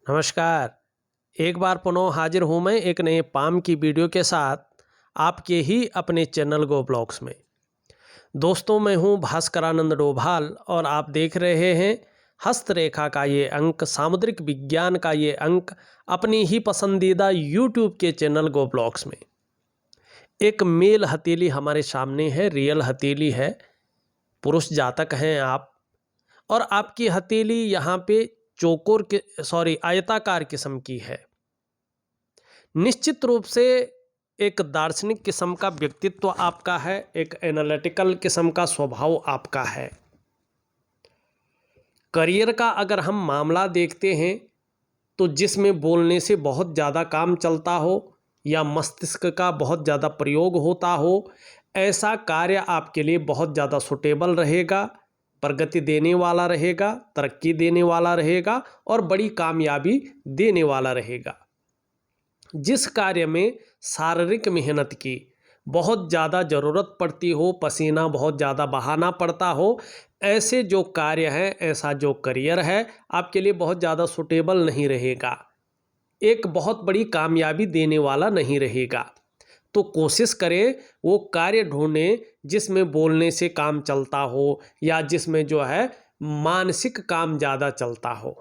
नमस्कार। एक बार पुनः हाजिर हूँ मैं एक नए पाम की वीडियो के साथ आपके ही अपने चैनल गो ब्लॉग्स में। दोस्तों, मैं हूँ भास्करानंद डोभाल और आप देख रहे हैं हस्तरेखा का ये अंक, सामुद्रिक विज्ञान का ये अंक अपनी ही पसंदीदा यूट्यूब के चैनल गो ब्लॉग्स में। एक मेल हथेली हमारे सामने है, रियल हथेली है, पुरुष जातक हैं आप, और आपकी हथेली यहाँ पे आयताकार किस्म की है। निश्चित रूप से एक दार्शनिक किस्म का व्यक्तित्व आपका है, एक एनालिटिकल किस्म का स्वभाव आपका है। करियर का अगर हम मामला देखते हैं तो जिसमें बोलने से बहुत ज़्यादा काम चलता हो या मस्तिष्क का बहुत ज़्यादा प्रयोग होता हो, ऐसा कार्य आपके लिए बहुत ज़्यादा सुटेबल रहेगा, प्रगति देने वाला रहेगा, तरक्की देने वाला रहेगा और बड़ी कामयाबी देने वाला रहेगा। जिस कार्य में शारीरिक मेहनत की बहुत ज़्यादा ज़रूरत पड़ती हो, पसीना बहुत ज़्यादा बहाना पड़ता हो, ऐसे जो कार्य हैं, ऐसा जो करियर है आपके लिए बहुत ज़्यादा सुटेबल नहीं रहेगा, एक बहुत बड़ी कामयाबी देने वाला नहीं रहेगा। तो कोशिश करें वो कार्य ढूंढें जिसमें बोलने से काम चलता हो या जिसमें जो है मानसिक काम ज़्यादा चलता हो,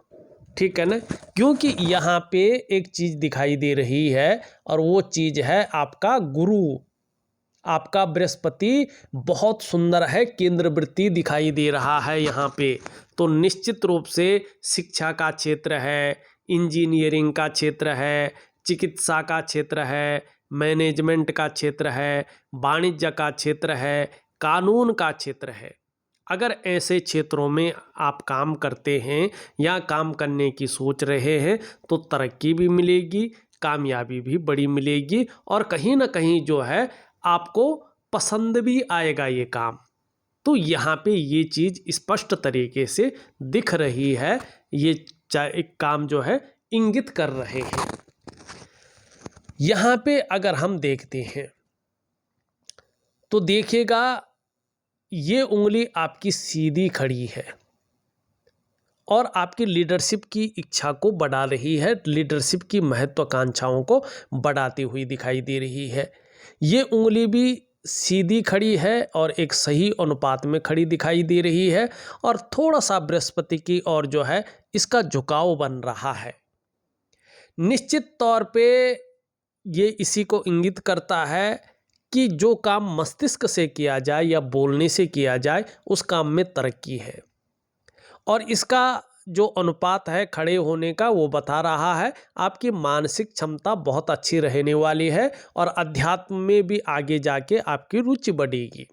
ठीक है ना। क्योंकि यहाँ पे एक चीज़ दिखाई दे रही है और वो चीज़ है आपका गुरु, आपका बृहस्पति बहुत सुंदर है, केंद्र वृत्ति दिखाई दे रहा है यहाँ पे। तो निश्चित रूप से शिक्षा का क्षेत्र है, इंजीनियरिंग का क्षेत्र है, चिकित्सा का क्षेत्र है, मैनेजमेंट का क्षेत्र है, वाणिज्य का क्षेत्र है, कानून का क्षेत्र है। अगर ऐसे क्षेत्रों में आप काम करते हैं या काम करने की सोच रहे हैं तो तरक्की भी मिलेगी, कामयाबी भी बड़ी मिलेगी और कहीं ना कहीं जो है आपको पसंद भी आएगा ये काम। तो यहाँ पे ये चीज़ स्पष्ट तरीके से दिख रही है, ये एक काम जो है इंगित कर रहे हैं। यहाँ पे अगर हम देखते हैं तो देखिएगा ये उंगली आपकी सीधी खड़ी है और आपकी लीडरशिप की इच्छा को बढ़ा रही है, लीडरशिप की महत्वाकांक्षाओं को बढ़ाती हुई दिखाई दे रही है। ये उंगली भी सीधी खड़ी है और एक सही अनुपात में खड़ी दिखाई दे रही है और थोड़ा सा बृहस्पति की ओर जो है इसका झुकाव बन रहा है। निश्चित तौर पे ये इसी को इंगित करता है कि जो काम मस्तिष्क से किया जाए या बोलने से किया जाए उस काम में तरक्की है और इसका जो अनुपात है खड़े होने का वो बता रहा है आपकी मानसिक क्षमता बहुत अच्छी रहने वाली है और अध्यात्म में भी आगे जाके आपकी रुचि बढ़ेगी।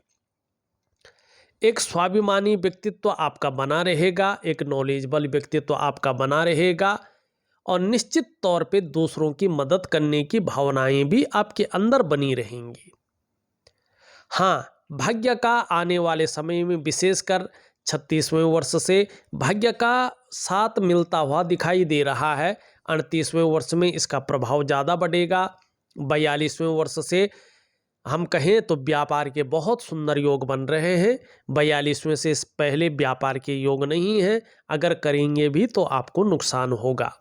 एक स्वाभिमानी व्यक्तित्व आपका बना रहेगा, एक नॉलेजेबल व्यक्तित्व आपका बना रहेगा और निश्चित तौर पे दूसरों की मदद करने की भावनाएं भी आपके अंदर बनी रहेंगी। हाँ, भाग्य का आने वाले समय में विशेषकर 36वें वर्ष से भाग्य का साथ मिलता हुआ दिखाई दे रहा है। 38वें वर्ष में इसका प्रभाव ज़्यादा बढ़ेगा। 42वें वर्ष से हम कहें तो व्यापार के बहुत सुंदर योग बन रहे हैं। 42वें से इस पहले व्यापार के योग नहीं हैं, अगर करेंगे भी तो आपको नुकसान होगा।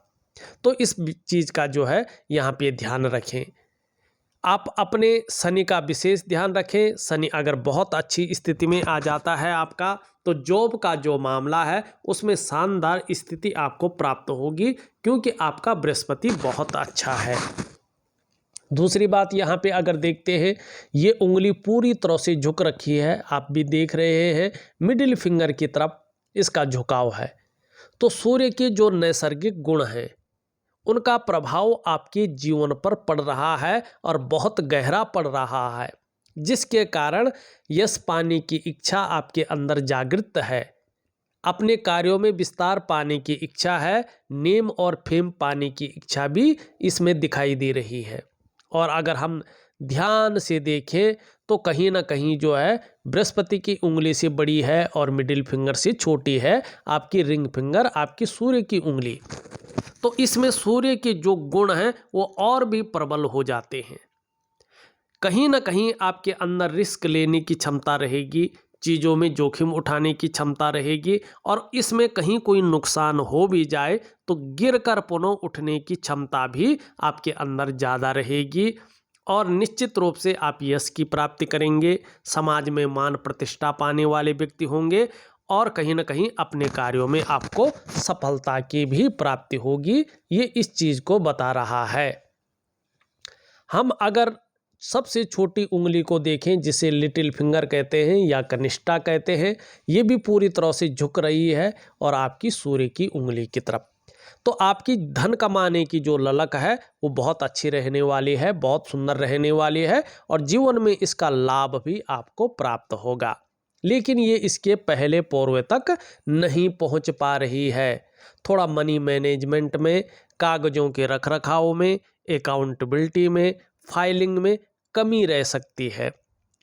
तो इस चीज़ का जो है यहाँ पे ध्यान रखें। आप अपने शनि का विशेष ध्यान रखें। शनि अगर बहुत अच्छी स्थिति में आ जाता है आपका तो जॉब का जो मामला है उसमें शानदार स्थिति आपको प्राप्त होगी क्योंकि आपका बृहस्पति बहुत अच्छा है। दूसरी बात यहाँ पे अगर देखते हैं ये उंगली पूरी तरह से झुक रखी है, आप भी देख रहे हैं मिडिल फिंगर की तरफ इसका झुकाव है। तो सूर्य के जो नैसर्गिक गुण हैं उनका प्रभाव आपके जीवन पर पड़ रहा है और बहुत गहरा पड़ रहा है, जिसके कारण यश पाने की इच्छा आपके अंदर जागृत है, अपने कार्यों में विस्तार पाने की इच्छा है, नेम और फेम पाने की इच्छा भी इसमें दिखाई दे रही है। और अगर हम ध्यान से देखें तो कहीं ना कहीं जो है बृहस्पति की उंगली से बड़ी है और मिडिल फिंगर से छोटी है आपकी रिंग फिंगर, आपकी सूर्य की उंगली। तो इसमें सूर्य के जो गुण हैं वो और भी प्रबल हो जाते हैं। कहीं ना कहीं आपके अंदर रिस्क लेने की क्षमता रहेगी, चीज़ों में जोखिम उठाने की क्षमता रहेगी और इसमें कहीं कोई नुकसान हो भी जाए तो गिर कर पुनः उठने की क्षमता भी आपके अंदर ज़्यादा रहेगी और निश्चित रूप से आप यश की प्राप्ति करेंगे। समाज में मान प्रतिष्ठा पाने वाले व्यक्ति होंगे और कहीं ना कहीं अपने कार्यों में आपको सफलता की भी प्राप्ति होगी। ये इस चीज़ को बता रहा है। हम अगर सबसे छोटी उंगली को देखें जिसे लिटिल फिंगर कहते हैं या कनिष्ठा कहते हैं, ये भी पूरी तरह से झुक रही है और आपकी सूर्य की उंगली की तरफ। तो आपकी धन कमाने की जो ललक है वो बहुत अच्छी रहने वाली है, बहुत सुंदर रहने वाली है और जीवन में इसका लाभ भी आपको प्राप्त होगा। लेकिन ये इसके पहले पोर्वे तक नहीं पहुंच पा रही है। थोड़ा मनी मैनेजमेंट में, कागजों के रखरखाव में, अकाउंटेबिलिटी में, फाइलिंग में कमी रह सकती है।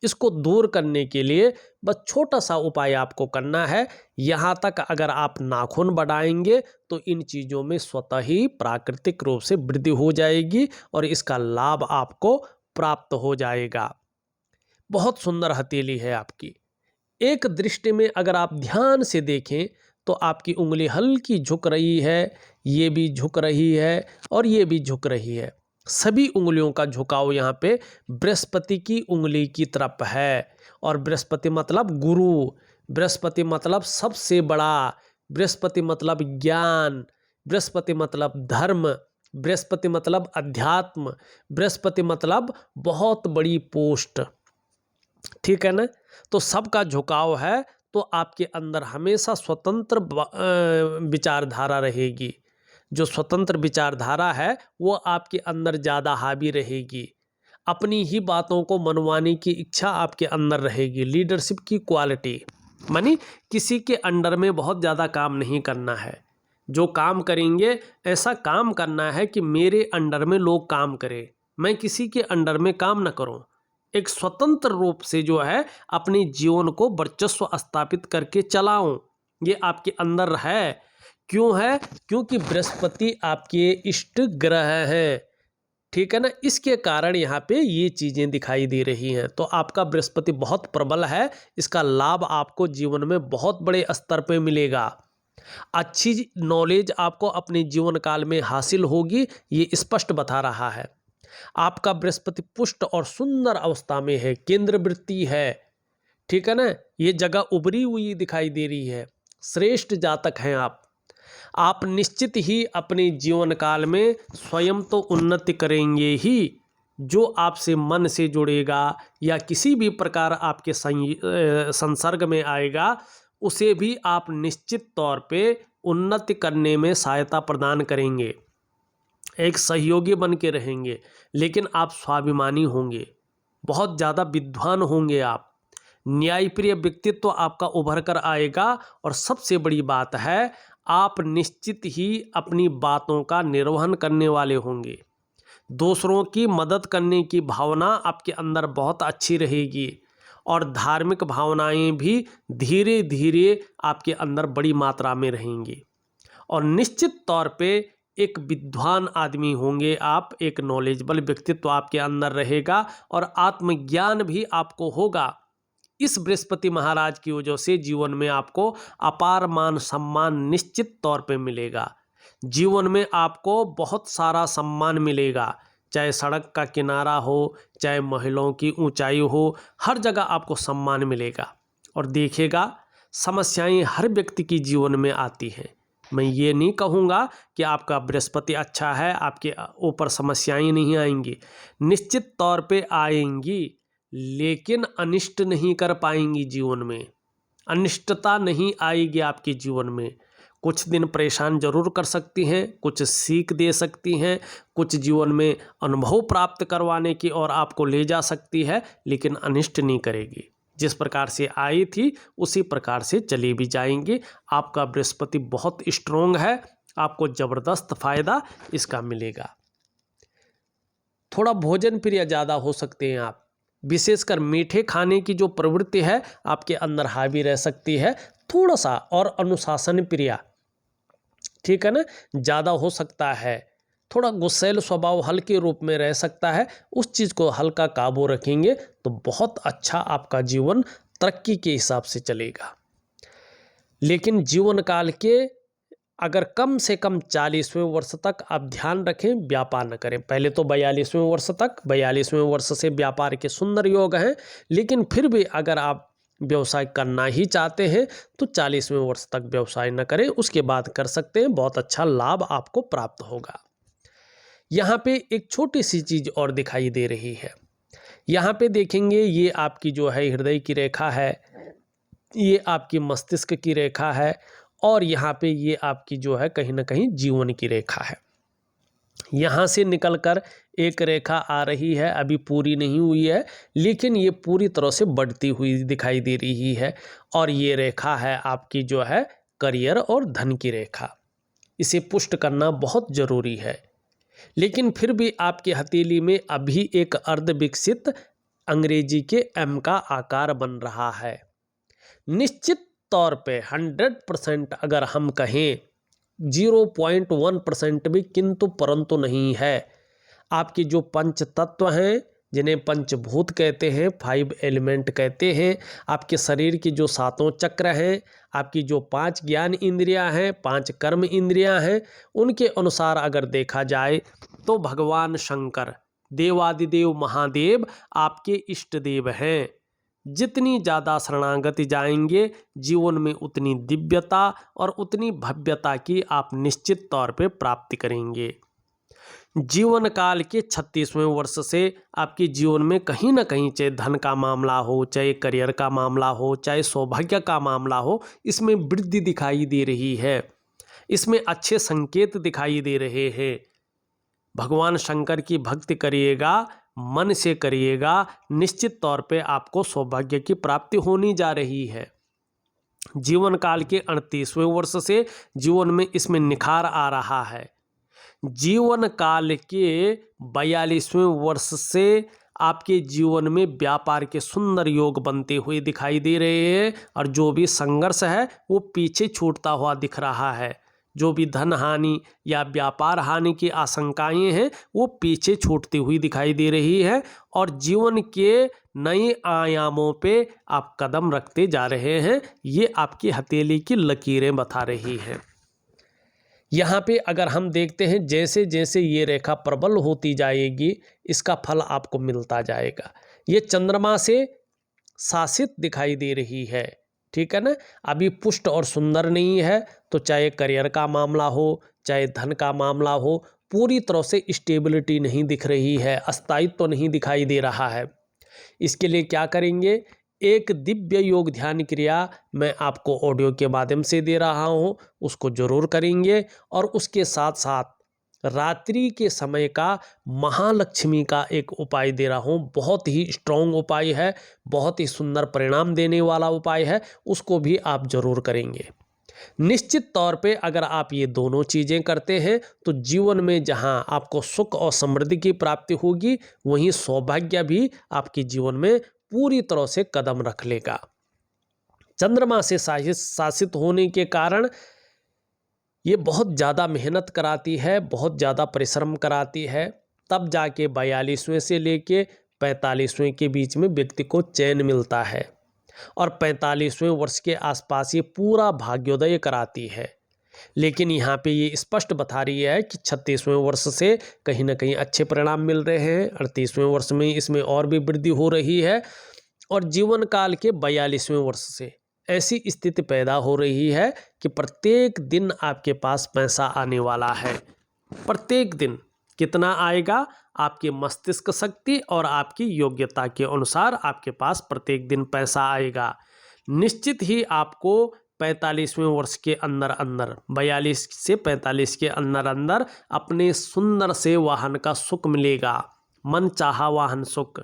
इसको दूर करने के लिए बस छोटा सा उपाय आपको करना है। यहाँ तक अगर आप नाखून बढ़ाएंगे तो इन चीज़ों में स्वतः ही प्राकृतिक रूप से वृद्धि हो जाएगी और इसका लाभ आपको प्राप्त हो जाएगा। बहुत सुंदर हथेली है आपकी। एक दृष्टि में अगर आप ध्यान से देखें तो आपकी उंगली हल्की झुक रही है, ये भी झुक रही है और ये भी झुक रही है। सभी उंगलियों का झुकाव यहाँ पे बृहस्पति की उंगली की तरफ है और बृहस्पति मतलब गुरु, बृहस्पति मतलब सबसे बड़ा, बृहस्पति मतलब ज्ञान, बृहस्पति मतलब धर्म, बृहस्पति मतलब अध्यात्म, बृहस्पति मतलब बहुत बड़ी पोस्ट। ठीक है ना। तो सबका झुकाव है तो आपके अंदर हमेशा स्वतंत्र विचारधारा रहेगी। जो स्वतंत्र विचारधारा है वो आपके अंदर ज़्यादा हावी रहेगी। अपनी ही बातों को मनवाने की इच्छा आपके अंदर रहेगी। लीडरशिप की क्वालिटी मानी किसी के अंडर में बहुत ज़्यादा काम नहीं करना है। जो काम करेंगे ऐसा काम करना है कि मेरे अंडर में लोग काम करें, मैं किसी के अंडर में काम न करूं। एक स्वतंत्र रूप से जो है अपने जीवन को वर्चस्व स्थापित करके चलाऊं, ये आपके अंदर है। क्यों है? क्योंकि बृहस्पति आपके इष्ट ग्रह है। ठीक है ना। इसके कारण यहाँ पे ये चीज़ें दिखाई दे रही हैं। तो आपका बृहस्पति बहुत प्रबल है। इसका लाभ आपको जीवन में बहुत बड़े स्तर पे मिलेगा। अच्छी नॉलेज आपको अपने जीवन काल में हासिल होगी, ये स्पष्ट बता रहा है। आपका बृहस्पति पुष्ट और सुंदर अवस्था में है, केंद्र वृत्ति है। ठीक है ना। ये जगह उभरी हुई दिखाई दे रही है। श्रेष्ठ जातक हैं आप निश्चित ही अपने जीवन काल में स्वयं तो उन्नति करेंगे ही। जो आपसे मन से जुड़ेगा या किसी भी प्रकार आपके संसर्ग में आएगा उसे भी आप निश्चित तौर पे उन्नति करने में सहायता प्रदान करेंगे। एक सहयोगी बन के रहेंगे। लेकिन आप स्वाभिमानी होंगे, बहुत ज़्यादा विद्वान होंगे। आप न्यायप्रिय व्यक्तित्व आपका उभर कर आएगा और सबसे बड़ी बात है आप निश्चित ही अपनी बातों का निर्वहन करने वाले होंगे। दूसरों की मदद करने की भावना आपके अंदर बहुत अच्छी रहेगी और धार्मिक भावनाएं भी धीरे धीरे आपके अंदर बड़ी मात्रा में रहेंगी और निश्चित तौर पे एक विद्वान आदमी होंगे आप। एक नॉलेजेबल व्यक्तित्व आपके अंदर रहेगा और आत्मज्ञान भी आपको होगा। इस बृहस्पति महाराज की वजह से जीवन में आपको अपार मान सम्मान निश्चित तौर पे मिलेगा। जीवन में आपको बहुत सारा सम्मान मिलेगा, चाहे सड़क का किनारा हो, चाहे महिलाओं की ऊंचाई हो, हर जगह आपको सम्मान मिलेगा। और देखिएगा समस्याएं हर व्यक्ति की जीवन में आती हैं। मैं ये नहीं कहूँगा कि आपका बृहस्पति अच्छा है, आपके ऊपर समस्याएं नहीं आएंगी, निश्चित तौर पे आएंगी, लेकिन अनिष्ट नहीं कर पाएंगी। जीवन में अनिष्टता नहीं आएगी आपके जीवन में। कुछ दिन परेशान जरूर कर सकती हैं, कुछ सीख दे सकती हैं, कुछ जीवन में अनुभव प्राप्त करवाने की और आपको ले जा सकती है, लेकिन अनिष्ट नहीं करेगी। जिस प्रकार से आई थी उसी प्रकार से चली भी जाएंगी। आपका बृहस्पति बहुत स्ट्रोंग है, आपको ज़बरदस्त फायदा इसका मिलेगा। थोड़ा भोजन प्रिय ज़्यादा हो सकते हैं आप, विशेषकर मीठे खाने की जो प्रवृत्ति है आपके अंदर हावी रह सकती है। थोड़ा सा और अनुशासन प्रिय, ठीक है ना, ज़्यादा हो सकता है। थोड़ा गुस्सैल स्वभाव हल्के रूप में रह सकता है। उस चीज़ को हल्का काबू रखेंगे तो बहुत अच्छा आपका जीवन तरक्की के हिसाब से चलेगा। लेकिन जीवन काल के अगर कम से कम 40वें वर्ष तक आप ध्यान रखें, व्यापार न करें। पहले तो 42वें वर्ष तक, 42वें वर्ष से व्यापार के सुंदर योग हैं, लेकिन फिर भी अगर आप व्यवसाय करना ही चाहते हैं तो 40वें वर्ष तक व्यवसाय न करें, उसके बाद कर सकते हैं, बहुत अच्छा लाभ आपको प्राप्त होगा। यहाँ पे एक छोटी सी चीज़ और दिखाई दे रही है। यहाँ पे देखेंगे ये आपकी जो है हृदय की रेखा है, ये आपकी मस्तिष्क की रेखा है, और यहाँ पे ये आपकी जो है कहीं ना कहीं जीवन की रेखा है। यहाँ से निकलकर एक रेखा आ रही है, अभी पूरी नहीं हुई है, लेकिन ये पूरी तरह से बढ़ती हुई दिखाई दे रही है, और ये रेखा है आपकी जो है करियर और धन की रेखा। इसे पुष्ट करना बहुत ज़रूरी है। लेकिन फिर भी आपकी हथेली में अभी एक अर्ध विकसित अंग्रेजी के एम का आकार बन रहा है। निश्चित तौर पे 100% अगर हम कहें 0.1% भी किंतु परंतु नहीं है। आपके जो पंच तत्व हैं, जिन्हें पंचभूत कहते हैं, 5 एलिमेंट कहते हैं, आपके शरीर की जो 7 चक्र हैं, आपकी जो 5 ज्ञान इंद्रियां हैं, 5 कर्म इंद्रियां हैं, उनके अनुसार अगर देखा जाए तो भगवान शंकर देवादिदेव महादेव आपके इष्ट देव हैं। जितनी ज़्यादा शरणागति जाएंगे, जीवन में उतनी दिव्यता और उतनी भव्यता की आप निश्चित तौर पे प्राप्ति करेंगे। जीवन काल के 36वें वर्ष से आपके जीवन में कहीं ना कहीं, चाहे धन का मामला हो, चाहे करियर का मामला हो, चाहे सौभाग्य का मामला हो, इसमें वृद्धि दिखाई दे रही है, इसमें अच्छे संकेत दिखाई दे रहे हैं। भगवान शंकर की भक्ति करिएगा, मन से करिएगा, निश्चित तौर पे आपको सौभाग्य की प्राप्ति होनी जा रही है। जीवन काल के 38वें वर्ष से जीवन में इसमें निखार आ रहा है। जीवन काल के 42वें वर्ष से आपके जीवन में व्यापार के सुंदर योग बनते हुए दिखाई दे रहे हैं, और जो भी संघर्ष है वो पीछे छूटता हुआ दिख रहा है। जो भी धन हानि या व्यापार हानि की आशंकाएं हैं वो पीछे छूटती हुई दिखाई दे रही है, और जीवन के नए आयामों पे आप कदम रखते जा रहे हैं। ये आपकी हथेली की लकीरें बता रही हैं। यहाँ पे अगर हम देखते हैं, जैसे जैसे ये रेखा प्रबल होती जाएगी, इसका फल आपको मिलता जाएगा। ये चंद्रमा से शासित दिखाई दे रही है, ठीक है ना। अभी पुष्ट और सुंदर नहीं है, तो चाहे करियर का मामला हो, चाहे धन का मामला हो, पूरी तरह से स्टेबिलिटी नहीं दिख रही है, अस्थायित्व तो नहीं दिखाई दे रहा है। इसके लिए क्या करेंगे, एक दिव्य योग ध्यान क्रिया मैं आपको ऑडियो के माध्यम से दे रहा हूँ, उसको जरूर करेंगे। और उसके साथ साथ रात्रि के समय का महालक्ष्मी का एक उपाय दे रहा हूँ, बहुत ही स्ट्रॉन्ग उपाय है, बहुत ही सुंदर परिणाम देने वाला उपाय है, उसको भी आप जरूर करेंगे। निश्चित तौर पे अगर आप ये दोनों चीज़ें करते हैं तो जीवन में जहां आपको सुख और समृद्धि की प्राप्ति होगी, वहीं सौभाग्य भी आपके जीवन में पूरी तरह से कदम रख लेगा। चंद्रमा से शासित होने के कारण ये बहुत ज़्यादा मेहनत कराती है, बहुत ज़्यादा परिश्रम कराती है, तब जाके 42वें से लेके 45वें के बीच में व्यक्ति को चैन मिलता है, और 45वें वर्ष के आसपास ये पूरा भाग्योदय कराती है। लेकिन यहाँ पे ये स्पष्ट बता रही है कि 36वें वर्ष से कहीं ना कहीं अच्छे परिणाम मिल रहे हैं, 38वें वर्ष में इसमें और भी वृद्धि हो रही है, और जीवन काल के 42वें वर्ष से ऐसी स्थिति पैदा हो रही है कि प्रत्येक दिन आपके पास पैसा आने वाला है। प्रत्येक दिन कितना आएगा, आपके मस्तिष्क शक्ति और आपकी योग्यता के अनुसार आपके पास प्रत्येक दिन पैसा आएगा। निश्चित ही आपको 45वें वर्ष के अंदर अंदर, 42 से 45 के अंदर अंदर अपने सुंदर से वाहन का सुख मिलेगा। मन चाहा वाहन सुख,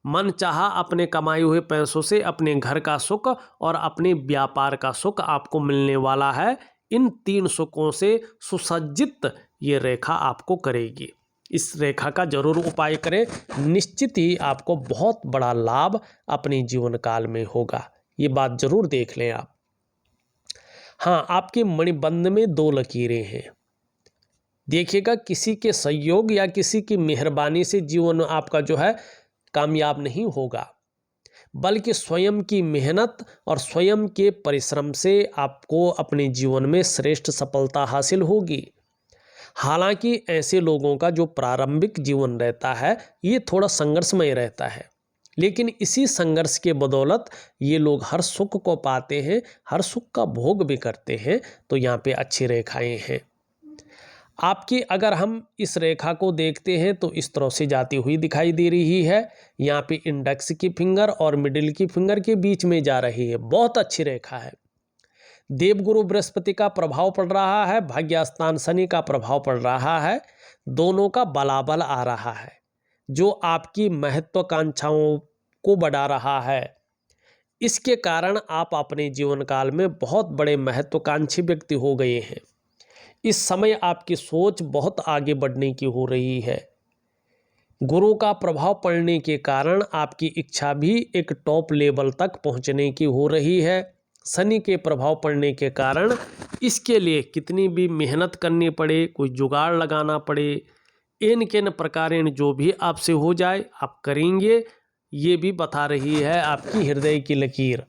मन चाहा अपने कमाए हुए पैसों से अपने घर का सुख और अपने व्यापार का सुख आपको मिलने वाला है। इन 3 सुखों से सुसज्जित ये रेखा आपको करेगी। इस रेखा का जरूर उपाय करें, निश्चित ही आपको बहुत बड़ा लाभ अपने जीवन काल में होगा। ये बात जरूर देख लें आप। हाँ, आपके मणिबंध में 2 लकीरें हैं। देखिएगा, किसी के सहयोग या किसी की मेहरबानी से जीवन आपका जो है कामयाब नहीं होगा। बल्कि स्वयं की मेहनत और स्वयं के परिश्रम से आपको अपने जीवन में श्रेष्ठ सफलता हासिल होगी। हालांकि ऐसे लोगों का जो प्रारंभिक जीवन रहता है ये थोड़ा संघर्षमय रहता है, लेकिन इसी संघर्ष के बदौलत ये लोग हर सुख को पाते हैं, हर सुख का भोग भी करते हैं। तो यहाँ पे अच्छी रेखाएं हैं आपकी। अगर हम इस रेखा को देखते हैं तो इस तरह से जाती हुई दिखाई दे रही है। यहाँ पे इंडेक्स की फिंगर और मिडिल की फिंगर के बीच में जा रही है। बहुत अच्छी रेखा है। देवगुरु बृहस्पति का प्रभाव पड़ रहा है, भाग्यस्थान शनि का प्रभाव पड़ रहा है, दोनों का बलाबल आ रहा है, जो आपकी महत्वाकांक्षाओं को बढ़ा रहा है। इसके कारण आप अपने जीवन काल में बहुत बड़े महत्वाकांक्षी व्यक्ति हो गए हैं। इस समय आपकी सोच बहुत आगे बढ़ने की हो रही है। गुरु का प्रभाव पड़ने के कारण आपकी इच्छा भी एक टॉप लेवल तक पहुंचने की हो रही है। शनि के प्रभाव पड़ने के कारण इसके लिए कितनी भी मेहनत करनी पड़े, कोई जुगाड़ लगाना पड़े, इन किन प्रकारेण जो भी आपसे हो जाए आप करेंगे, ये भी बता रही है आपकी हृदय की लकीर।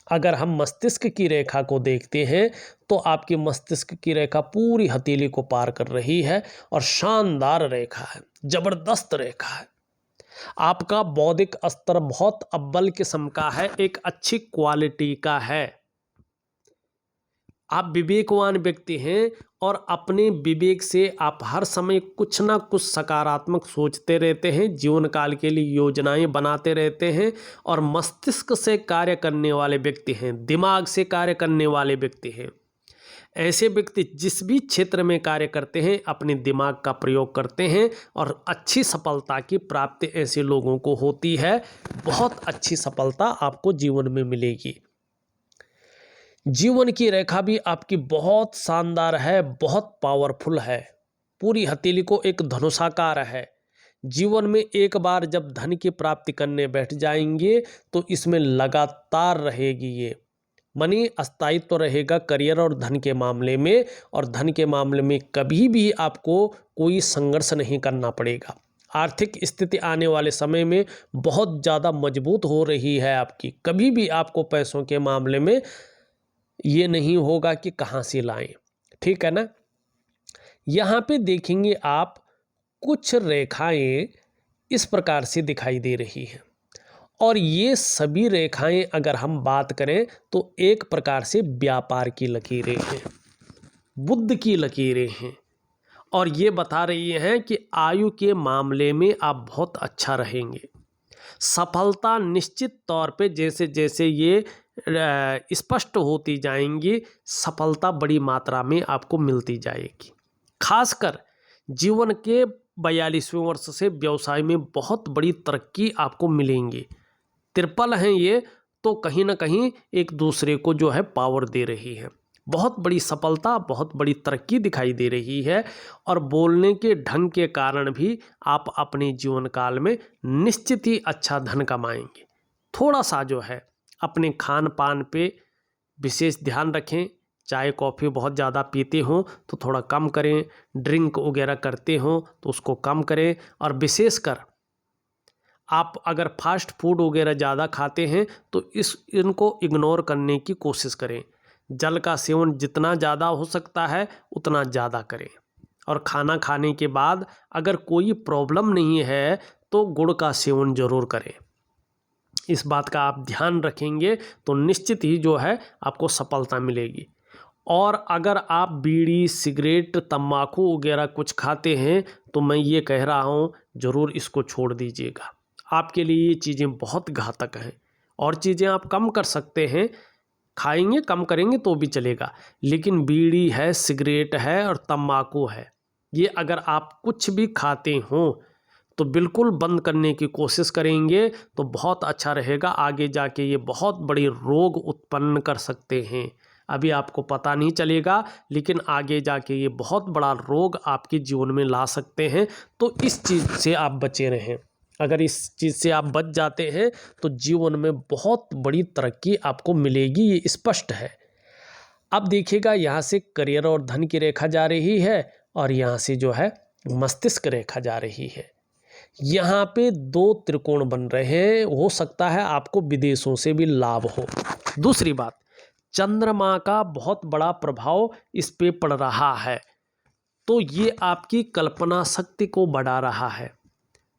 अगर हम मस्तिष्क की रेखा को देखते हैं तो आपके मस्तिष्क की रेखा पूरी हथेली को पार कर रही है और शानदार रेखा है, जबरदस्त रेखा है। आपका बौद्धिक स्तर बहुत अव्वल किस्म का है, एक अच्छी क्वालिटी का है। आप विवेकवान व्यक्ति हैं और अपने विवेक से आप हर समय कुछ ना कुछ सकारात्मक सोचते रहते हैं, जीवन काल के लिए योजनाएं बनाते रहते हैं और मस्तिष्क से कार्य करने वाले व्यक्ति हैं, दिमाग से कार्य करने वाले व्यक्ति हैं। ऐसे व्यक्ति जिस भी क्षेत्र में कार्य करते हैं अपने दिमाग का प्रयोग करते हैं और अच्छी सफलता की प्राप्ति ऐसे लोगों को होती है। बहुत अच्छी सफलता आपको जीवन में मिलेगी। जीवन की रेखा भी आपकी बहुत शानदार है, बहुत पावरफुल है। पूरी हथेली को एक धनुषाकार है। जीवन में एक बार जब धन की प्राप्ति करने बैठ जाएंगे तो इसमें लगातार रहेगी ये मनी, अस्थायित्व रहेगा करियर और धन के मामले में। और धन के मामले में कभी भी आपको कोई संघर्ष नहीं करना पड़ेगा। आर्थिक स्थिति आने वाले समय में बहुत ज़्यादा मजबूत हो रही है आपकी। कभी भी आपको पैसों के मामले में ये नहीं होगा कि कहाँ से लाएं, ठीक है ना। यहाँ पे देखेंगे आप कुछ रेखाएं इस प्रकार से दिखाई दे रही हैं और ये सभी रेखाएं अगर हम बात करें तो एक प्रकार से व्यापार की लकीरें हैं, बुद्ध की लकीरें हैं और ये बता रही हैं कि आयु के मामले में आप बहुत अच्छा रहेंगे। सफलता निश्चित तौर पे जैसे जैसे ये स्पष्ट होती जाएंगी, सफलता बड़ी मात्रा में आपको मिलती जाएगी। खासकर जीवन के 42वें वर्ष से व्यवसाय में बहुत बड़ी तरक्की आपको मिलेंगी। त्रिपल हैं ये, तो कहीं ना कहीं एक दूसरे को जो है पावर दे रही है। बहुत बड़ी सफलता, बहुत बड़ी तरक्की दिखाई दे रही है और बोलने के ढंग के कारण भी आप अपने जीवन काल में निश्चित ही अच्छा धन कमाएंगे। थोड़ा सा जो है अपने खान पान पे विशेष ध्यान रखें। चाय कॉफ़ी बहुत ज़्यादा पीते हो तो थोड़ा कम करें, ड्रिंक वगैरह करते हो तो उसको कम करें और विशेषकर आप अगर फास्ट फूड वगैरह ज़्यादा खाते हैं तो इनको इग्नोर करने की कोशिश करें। जल का सेवन जितना ज़्यादा हो सकता है उतना ज़्यादा करें और खाना खाने के बाद अगर कोई प्रॉब्लम नहीं है तो गुड़ का सेवन ज़रूर करें। इस बात का आप ध्यान रखेंगे तो निश्चित ही जो है आपको सफलता मिलेगी। और अगर आप बीड़ी, सिगरेट, तम्बाकू वगैरह कुछ खाते हैं तो मैं ये कह रहा हूँ ज़रूर इसको छोड़ दीजिएगा। आपके लिए ये चीज़ें बहुत घातक हैं। और चीज़ें आप कम कर सकते हैं, खाएंगे कम करेंगे तो भी चलेगा, लेकिन बीड़ी है, सिगरेट है और तम्बाकू है, ये अगर आप कुछ भी खाते हों तो बिल्कुल बंद करने की कोशिश करेंगे तो बहुत अच्छा रहेगा। आगे जाके ये बहुत बड़ी रोग उत्पन्न कर सकते हैं। अभी आपको पता नहीं चलेगा लेकिन आगे जाके ये बहुत बड़ा रोग आपके जीवन में ला सकते हैं। तो इस चीज़ से आप बचे रहें। अगर इस चीज़ से आप बच जाते हैं तो जीवन में बहुत बड़ी तरक्की आपको मिलेगी, ये स्पष्ट है। अब देखिएगा यहाँ से करियर और धन की रेखा जा रही है और यहाँ से जो है मस्तिष्क रेखा जा रही है। यहाँ पे 2 त्रिकोण बन रहे हैं, हो सकता है आपको विदेशों से भी लाभ हो। दूसरी बात, चंद्रमा का बहुत बड़ा प्रभाव इस पे पड़ रहा है, तो ये आपकी कल्पना शक्ति को बढ़ा रहा है।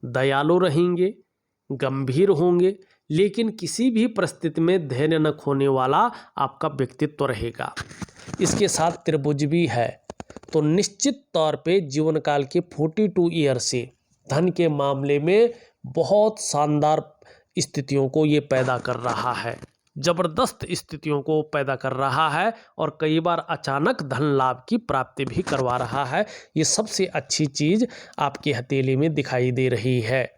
दयालु रहेंगे, गंभीर होंगे, लेकिन किसी भी परिस्थिति में धैर्य न खोने वाला आपका व्यक्तित्व रहेगा। इसके साथ त्रिभुज भी है, तो निश्चित तौर पे जीवन काल के 42 ईयर से धन के मामले में बहुत शानदार स्थितियों को ये पैदा कर रहा है, जबरदस्त स्थितियों को पैदा कर रहा है और कई बार अचानक धन लाभ की प्राप्ति भी करवा रहा है। ये सबसे अच्छी चीज़ आपकी हथेली में दिखाई दे रही है।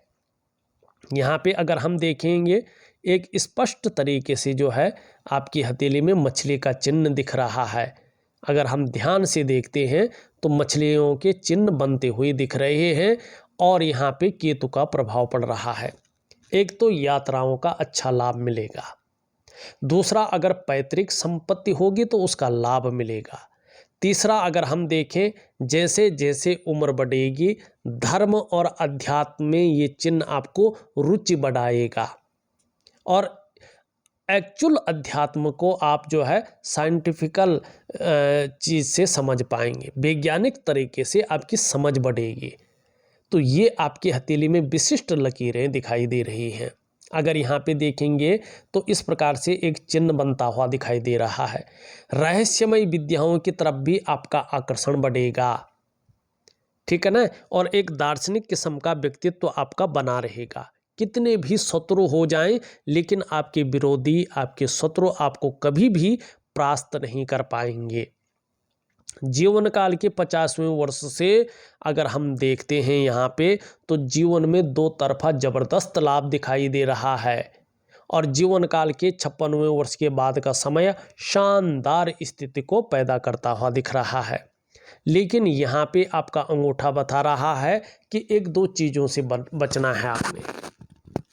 यहाँ पे अगर हम देखेंगे एक स्पष्ट तरीके से जो है आपकी हथेली में मछली का चिन्ह दिख रहा है। अगर हम ध्यान से देखते हैं तो मछलियों के चिन्ह बनते हुए दिख रहे हैं और यहाँ पे केतु का प्रभाव पड़ रहा है। एक तो यात्राओं का अच्छा लाभ मिलेगा, दूसरा अगर पैतृक संपत्ति होगी तो उसका लाभ मिलेगा, तीसरा अगर हम देखें जैसे जैसे उम्र बढ़ेगी धर्म और अध्यात्म में ये चिन्ह आपको रुचि बढ़ाएगा और एक्चुअल अध्यात्म को आप जो है साइंटिफिकल चीज़ से समझ पाएंगे, वैज्ञानिक तरीके से आपकी समझ बढ़ेगी। तो ये आपकी हथेली में विशिष्ट लकीरें दिखाई दे रही हैं। अगर यहाँ पे देखेंगे तो इस प्रकार से एक चिन्ह बनता हुआ दिखाई दे रहा है। रहस्यमय विद्याओं की तरफ भी आपका आकर्षण बढ़ेगा, ठीक है ना। और एक दार्शनिक किस्म का व्यक्तित्व आपका बना रहेगा। कितने भी शत्रु हो जाएं, लेकिन आपके विरोधी, आपके शत्रु आपको कभी भी परास्त नहीं कर पाएंगे। जीवन काल के 50वें वर्ष से अगर हम देखते हैं यहाँ पे तो जीवन में 2 तरफा जबरदस्त लाभ दिखाई दे रहा है और जीवन काल के 56वें वर्ष के बाद का समय शानदार स्थिति को पैदा करता हुआ दिख रहा है। लेकिन यहाँ पे आपका अंगूठा बता रहा है कि 1-2 चीज़ों से बचना है आपने।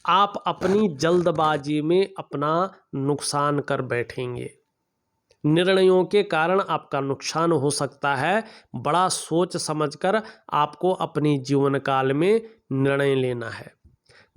आप अपनी जल्दबाजी में अपना नुकसान कर बैठेंगे, निर्णयों के कारण आपका नुकसान हो सकता है। बड़ा सोच समझकर आपको अपनी जीवन काल में निर्णय लेना है।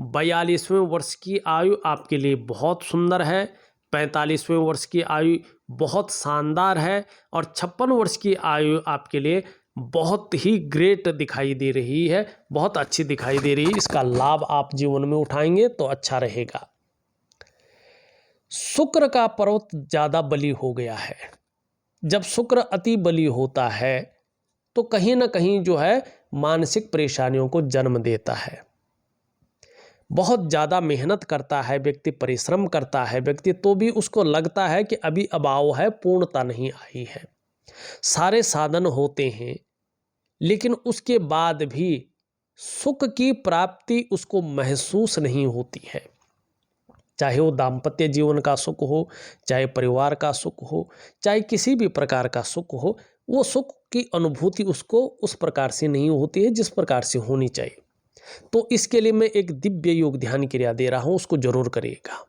42वें वर्ष की आयु आपके लिए बहुत सुंदर है, 45वें वर्ष की आयु बहुत शानदार है और 56 वर्ष की आयु आपके लिए बहुत ही ग्रेट दिखाई दे रही है, बहुत अच्छी दिखाई दे रही है। इसका लाभ आप जीवन में उठाएंगे तो अच्छा रहेगा। शुक्र का पर्वत ज़्यादा बली हो गया है। जब शुक्र अति बली होता है तो कहीं ना कहीं जो है मानसिक परेशानियों को जन्म देता है। बहुत ज़्यादा मेहनत करता है व्यक्ति, परिश्रम करता है व्यक्ति, तो भी उसको लगता है कि अभी अभाव है, पूर्णता नहीं आई है। सारे साधन होते हैं लेकिन उसके बाद भी सुख की प्राप्ति उसको महसूस नहीं होती है। चाहे वो दाम्पत्य जीवन का सुख हो, चाहे परिवार का सुख हो, चाहे किसी भी प्रकार का सुख हो, वो सुख की अनुभूति उसको उस प्रकार से नहीं होती है जिस प्रकार से होनी चाहिए। तो इसके लिए मैं एक दिव्य योग ध्यान क्रिया दे रहा हूँ, उसको जरूर करिएगा।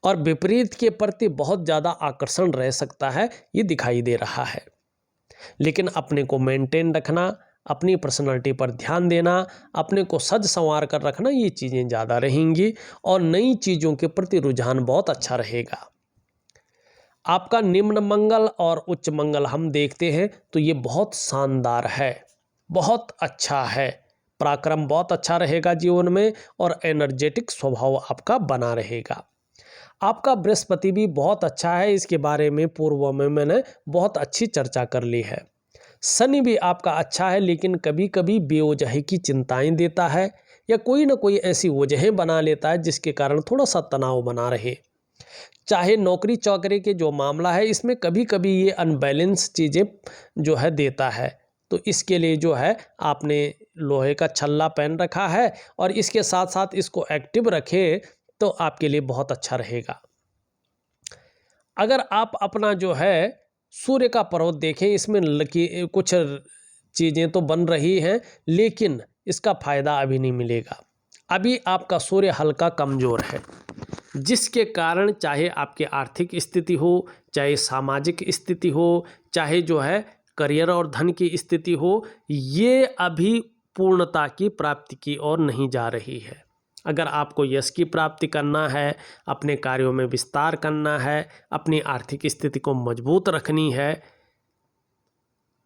और विपरीत के प्रति बहुत ज़्यादा आकर्षण रह सकता है, ये दिखाई दे रहा है। लेकिन अपने को मेंटेन रखना, अपनी पर्सनालिटी पर ध्यान देना, अपने को सज संवार कर रखना, ये चीज़ें ज़्यादा रहेंगी और नई चीज़ों के प्रति रुझान बहुत अच्छा रहेगा। आपका निम्न मंगल और उच्च मंगल हम देखते हैं तो ये बहुत शानदार है, बहुत अच्छा है। पराक्रम बहुत अच्छा रहेगा जीवन में और एनर्जेटिक स्वभाव आपका बना रहेगा। आपका बृहस्पति भी बहुत अच्छा है, इसके बारे में पूर्व में मैंने बहुत अच्छी चर्चा कर ली है। शनि भी आपका अच्छा है, लेकिन कभी कभी बेवजह की चिंताएं देता है या कोई ना कोई ऐसी वजहें बना लेता है जिसके कारण थोड़ा सा तनाव बना रहे। चाहे नौकरी चौकरी के जो मामला है, इसमें कभी कभी ये अनबैलेंस चीज़ें जो है देता है। तो इसके लिए जो है आपने लोहे का छल्ला पहन रखा है और इसके साथ साथ इसको एक्टिव रखें तो आपके लिए बहुत अच्छा रहेगा। अगर आप अपना जो है सूर्य का पर्वत देखें, इसमें कुछ चीज़ें तो बन रही हैं लेकिन इसका फायदा अभी नहीं मिलेगा। अभी आपका सूर्य हल्का कमज़ोर है, जिसके कारण चाहे आपकी आर्थिक स्थिति हो, चाहे सामाजिक स्थिति हो, चाहे जो है करियर और धन की स्थिति हो, ये अभी पूर्णता की प्राप्ति की ओर नहीं जा रही है। अगर आपको यश की प्राप्ति करना है, अपने कार्यों में विस्तार करना है, अपनी आर्थिक स्थिति को मजबूत रखनी है,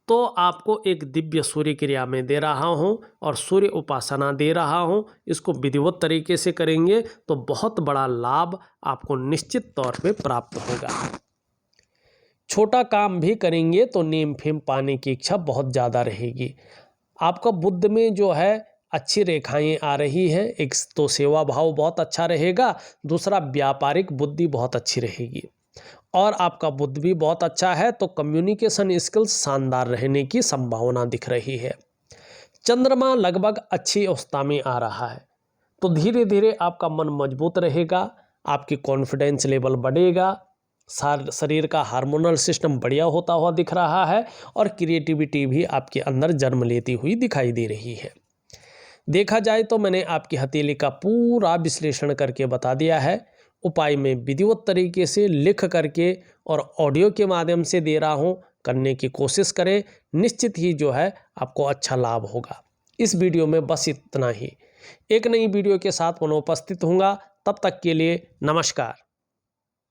तो आपको एक दिव्य सूर्य क्रिया में दे रहा हूँ और सूर्य उपासना दे रहा हूँ। इसको विधिवत तरीके से करेंगे तो बहुत बड़ा लाभ आपको निश्चित तौर पे प्राप्त होगा। छोटा काम भी करेंगे तो नेम फेम पाने की इच्छा बहुत ज़्यादा रहेगी। आपका बुद्ध में जो है अच्छी रेखाएं आ रही हैं। एक तो सेवा भाव बहुत अच्छा रहेगा, दूसरा व्यापारिक बुद्धि बहुत अच्छी रहेगी और आपका बुद्ध भी बहुत अच्छा है, तो कम्युनिकेशन स्किल्स शानदार रहने की संभावना दिख रही है। चंद्रमा लगभग अच्छी अवस्था में आ रहा है, तो धीरे धीरे आपका मन मजबूत रहेगा, आपकी कॉन्फिडेंस लेवल बढ़ेगा, शरीर का हार्मोनल सिस्टम बढ़िया होता हुआ दिख रहा है और क्रिएटिविटी भी आपके अंदर जन्म लेती हुई दिखाई दे रही है। देखा जाए तो मैंने आपकी हथेली का पूरा विश्लेषण करके बता दिया है। उपाय में विधिवत तरीके से लिख करके और ऑडियो के माध्यम से दे रहा हूँ, करने की कोशिश करें, निश्चित ही जो है आपको अच्छा लाभ होगा। इस वीडियो में बस इतना ही। एक नई वीडियो के साथ पुनः उपस्थित होऊंगा, तब तक के लिए नमस्कार।